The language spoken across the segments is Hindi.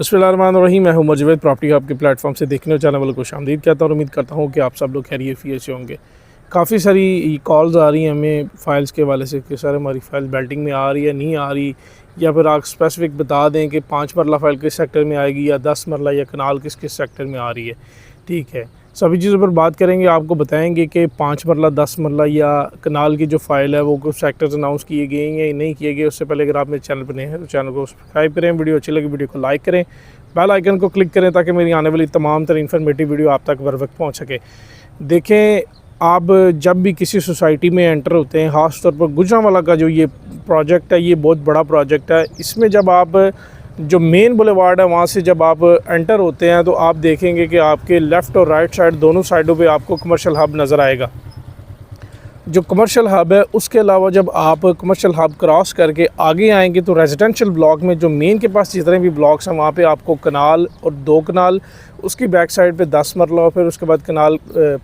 बिस्मिल्लाहिर्रहमानिर्रहीम। मैं हूं मजवेद प्रॉपर्टी हब के प्लेटफॉर्म से देखने और चैनल वालों को खुशामदीद कहता हूं और उम्मीद करता हूं कि आप सब लोग खैरियत से होंगे। काफ़ी सारी कॉल्स आ रही हैं हमें फ़ाइल्स के हवाले से कि सर हमारी फ़ाइल बेल्टिंग में आ रही है, नहीं आ रही, या फिर आप स्पेसिफिक बता दें कि 5 मरला फ़ाइल किस सेक्टर में आएगी या 10 मरला या कनाल किस किस सेक्टर में आ रही है। ठीक है, सभी चीज़ों पर बात करेंगे, आपको बताएंगे कि 5 मरला 10 मरला या कनाल की जो फ़ाइल है वो कुछ सेक्टर्स अनाउंस किए गए हैं या नहीं किए गए। उससे पहले अगर आप मेरे चैनल पर नए हैं तो चैनल को सब्सक्राइब करें, वीडियो अच्छी लगी वीडियो को लाइक करें, बेल आइकन को क्लिक करें ताकि मेरी आने वाली तमाम तरह इन्फॉर्मेटिव वीडियो आप तक बर वक्त पहुँच सके। देखें, आप जब भी किसी सोसाइटी में एंटर होते हैं, ख़ास तौर पर गुजरांवाला का जो ये प्रोजेक्ट है, ये बहुत बड़ा प्रोजेक्ट है। इसमें जब आप जो मेन बुलेवार्ड है वहाँ से जब आप एंटर होते हैं तो आप देखेंगे कि आपके लेफ़्ट और राइट साइड दोनों साइडों पे आपको कमर्शियल हब नज़र आएगा। जो कमर्शियल हब है उसके अलावा जब आप कमर्शियल हब क्रॉस करके आगे आएंगे तो रेजिडेंशियल ब्लॉक में जो मेन के पास जितने भी ब्लॉक्स हैं वहाँ पे आपको कनाल और 2 कनाल, उसकी बैक साइड पे 10 मरला और फिर उसके बाद कनाल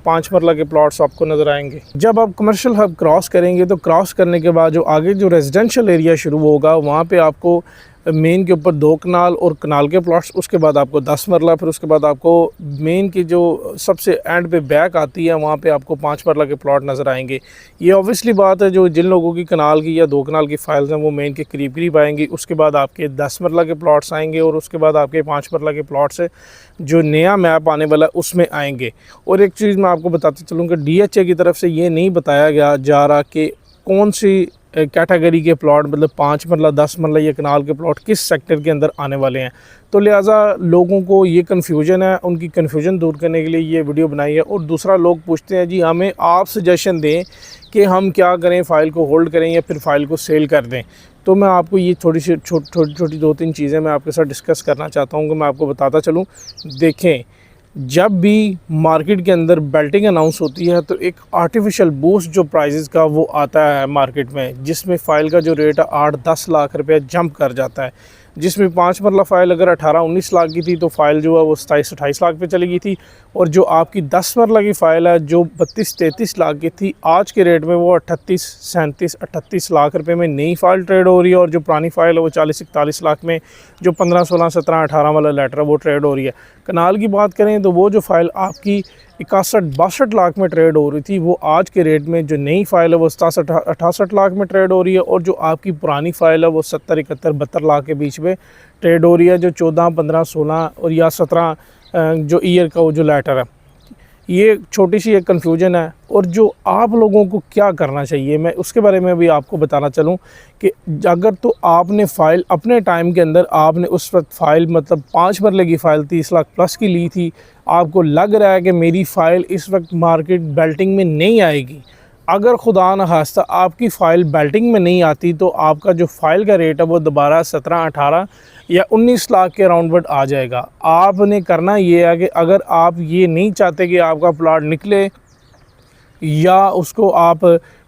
5 मरला के प्लॉट्स आपको नज़र आएंगे। जब आप कमर्शियल हब क्रॉस करेंगे तो क्रॉस करने के बाद जो आगे जो रेजिडेंशियल एरिया शुरू होगा वहाँ पर आपको मेन के ऊपर 2 कनाल और कनाल के प्लॉट्स, उसके बाद आपको 10 मरला, फिर उसके बाद आपको मेन की जो सबसे एंड पे बैक आती है वहाँ पे आपको 5 मरला के प्लॉट नज़र आएंगे। ये ऑब्वियसली बात है, जो जिन लोगों की कनाल की या 2 कनाल की फाइल्स हैं वो मेन के करीब करीब आएंगी। उसके बाद आपके 10 मरला के प्लॉट्स आएंगे और उसके बाद आपके 5 मरला के प्लॉट्स जो नया मैप आने वाला है उसमें आएंगे। और एक चीज़ मैं आपको बताते चलूँ कि DHA की तरफ से ये नहीं बताया जा रहा कि कौन सी कैटेगरी के प्लॉट, मतलब 5 मरला 10 मरला या कनाल के प्लॉट किस सेक्टर के अंदर आने वाले हैं। तो लिहाजा लोगों को ये कन्फ्यूजन है, उनकी कन्फ्यूजन दूर करने के लिए ये वीडियो बनाई है। और दूसरा, लोग पूछते हैं जी हमें आप सजेशन दें कि हम क्या करें, फ़ाइल को होल्ड करें या फिर फ़ाइल को सेल कर दें। तो मैं आपको ये छोटी छोटी 2-3 चीज़ें मैं आपके साथ डिस्कस करना चाहता हूँ कि मैं आपको बताता चलूँ। देखें, जब भी मार्केट के अंदर बेल्टिंग अनाउंस होती है तो एक आर्टिफिशियल बूस्ट जो प्राइसेस का वो आता है मार्केट में, जिसमें फ़ाइल का जो रेट है 8-10 लाख रुपया जंप कर जाता है। जिसमें 5 मरला फ़ाइल अगर 18-19 लाख की थी तो फ़ाइल जो है वो 27-28 लाख पे चली गई थी। और जो आपकी 10 मरला की फ़ाइल है जो 32-33 लाख की थी, आज के रेट में वो 38-37-38 लाख रुपए में नई फ़ाइल ट्रेड हो रही है। और जो पुरानी फ़ाइल है वो 40-41 लाख में, जो 15-16-17-18 वाला लेटर है वो ट्रेड हो रही है। कनाल की बात करें तो वो जो फ़ाइल आपकी 61-62 लाख में ट्रेड हो रही थी, वो आज के रेट में जो नई फ़ाइल है वो 67-68 लाख में ट्रेड हो रही है। और जो आपकी पुरानी फ़ाइल है वो 70-71-72 लाख के बीच में ट्रेड हो रही है, जो 14-15-16 और या 17 जो ईयर का वो जो लेटर है। ये छोटी सी एक कन्फ्यूजन है। और जो आप लोगों को क्या करना चाहिए मैं उसके बारे में भी आपको बताना चलूँ कि अगर तो आपने फ़ाइल अपने टाइम के अंदर आपने उस वक्त फ़ाइल मतलब 5 मरले की फ़ाइल 30 लाख प्लस की ली थी, आपको लग रहा है कि मेरी फ़ाइल इस वक्त मार्केट बेल्टिंग में नहीं आएगी, अगर खुदा न खास्ता आपकी फ़ाइल बेल्टिंग में नहीं आती तो आपका जो फ़ाइल का रेट है वो दोबारा 17-18 या 19 लाख के अराउंड आ जाएगा। आपने करना ये है कि अगर आप ये नहीं चाहते कि आपका प्लॉट निकले या उसको आप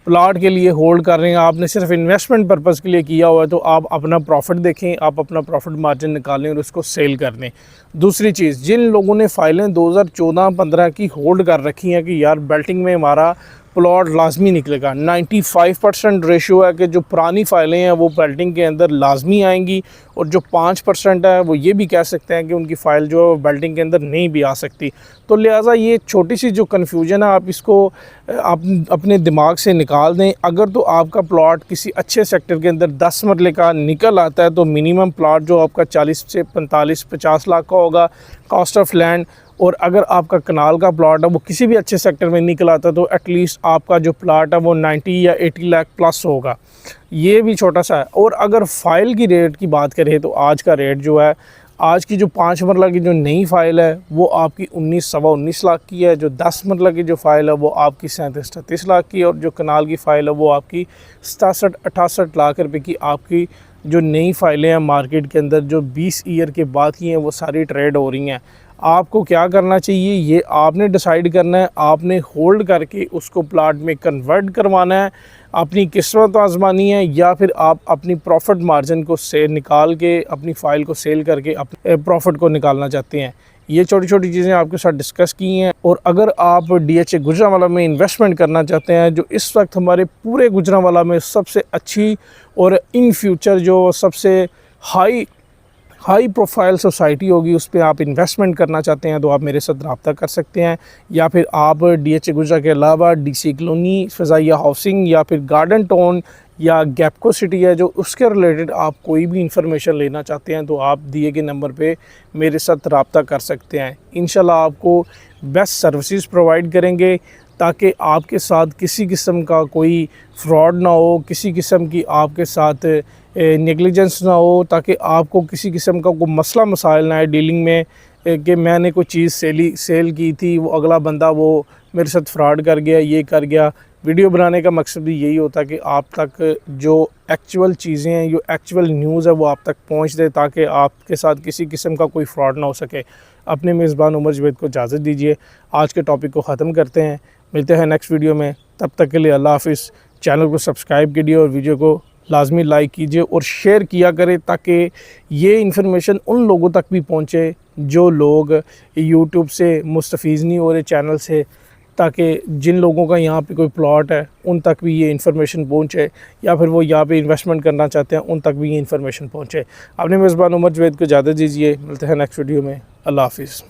प्लॉट के लिए होल्ड कर रहे हैं, आपने सिर्फ इन्वेस्टमेंट पर्पज़ के लिए किया हुआ है, तो आप अपना प्रॉफिट देखें, आप अपना प्रॉफिट मार्जिन निकालें और उसको सेल कर दें। दूसरी चीज़, जिन लोगों ने फ़ाइलें 2014-15 की होल्ड कर रखी हैं कि यार बेल्टिंग में हमारा प्लॉट लाजमी निकलेगा, 95% रेशियो है कि जो पुरानी फ़ाइलें हैं वो बेल्टिंग के अंदर लाजमी आएंगी। और जो 5% है वो ये भी कह सकते हैं कि उनकी फ़ाइल जो है वो बेल्टिंग के अंदर नहीं भी आ सकती। तो लिहाजा ये छोटी सी जो कन्फ्यूजन है आप इसको आप अपने दिमाग से निकाल दें। अगर तो आपका प्लॉट किसी अच्छे सेक्टर के अंदर 10 मरले का निकल आता है तो मिनिमम प्लॉट जो आपका 40 से 45-50 लाख का होगा कॉस्ट ऑफ लैंड। और अगर आपका कनाल का प्लॉट है वो किसी भी अच्छे सेक्टर में निकल आता है तो एटलीस्ट आपका जो प्लॉट है वो 90 या 80 लाख प्लस होगा। ये भी छोटा सा है। और अगर फ़ाइल की रेट की बात करें तो आज का रेट जो है, आज की जो 5 मरला की जो नई फ़ाइल है वो आपकी 19-19 लाख की है। जो 10 मरला की जो फ़ाइल है वो आपकी 37-38 लाख की, और जो कनाल की फ़ाइल है वो आपकी 67-68 लाख रुपए की आपकी जो नई फ़ाइलें हैं मार्केट के अंदर जो 20 ईयर के बाद की हैं वो सारी ट्रेड हो रही हैं। आपको क्या करना चाहिए ये आपने डिसाइड करना है। आपने होल्ड करके उसको प्लॉट में कन्वर्ट करवाना है, अपनी किस्मत आजमानी है, या फिर आप अपनी प्रॉफिट मार्जिन को से निकाल के अपनी फ़ाइल को सेल करके अपने प्रॉफिट को निकालना चाहते हैं। ये छोटी छोटी चीज़ें आपके साथ डिस्कस की हैं। और अगर आप DHA गुजरांवाला में इन्वेस्टमेंट करना चाहते हैं, जो इस वक्त हमारे पूरे गुजरांवाला में सबसे अच्छी और इन फ्यूचर जो सबसे हाई हाई प्रोफाइल सोसाइटी होगी, उस पे आप इन्वेस्टमेंट करना चाहते हैं तो आप मेरे साथ रब्ता कर सकते हैं। या फिर आप DH गुजरा के अलावा DC कॉलोनी, फ़ज़ाइया हाउसिंग या फिर गार्डन टाउन या गैपको सिटी है जो उसके रिलेटेड आप कोई भी इंफॉर्मेशन लेना चाहते हैं तो आप दिए गए नंबर पे मेरे साथ रब्ता कर सकते हैं। इंशाल्लाह आपको बेस्ट सर्विसेज प्रोवाइड करेंगे ताकि आपके साथ किसी किस्म का कोई फ्रॉड ना हो, किसी किस्म की आपके साथ नेग्लिजेंस ना हो, ताकि आपको किसी किस्म का कोई मसला मसाइल ना आए डीलिंग में कि मैंने कोई चीज़ सेल की थी, वो अगला बंदा वो मेरे साथ फ्रॉड कर गया, ये कर गया। वीडियो बनाने का मकसद भी यही होता है कि आप तक जो एक्चुअल चीज़ें हैं, जो एक्चुअल न्यूज़ है वो आप तक पहुंच दे ताकि आपके साथ किसी किस्म का कोई फ्रॉड ना हो सके। अपने मेज़बान उमर जवेद को इजाज़त दीजिए। आज के टॉपिक को ख़त्म करते हैं, मिलते हैं नेक्स्ट वीडियो में। तब तक के लिए अल्लाह हाफ़िज़। चैनल को सब्सक्राइब कीजिए और वीडियो को लाजमी लाइक कीजिए और शेयर किया करें ताकि ये इन्फॉर्मेशन उन लोगों तक भी पहुँचे जो लोग यूट्यूब से मुस्तफ़ीज़ नहीं हो रहे चैनल से, ताकि जिन लोगों का यहाँ पे कोई प्लॉट है उन तक भी ये इन्फॉर्मेशन पहुँचे, या फिर वो यहाँ पे इन्वेस्टमेंट करना चाहते हैं उन तक भी ये इन्फॉर्मेशन पहुँचे। अपने मेज़बान उमर जवेद को इजाज़त दीजिए, मिलते हैं नेक्स्ट वीडियो में। अल्लाह हाफ़िज़।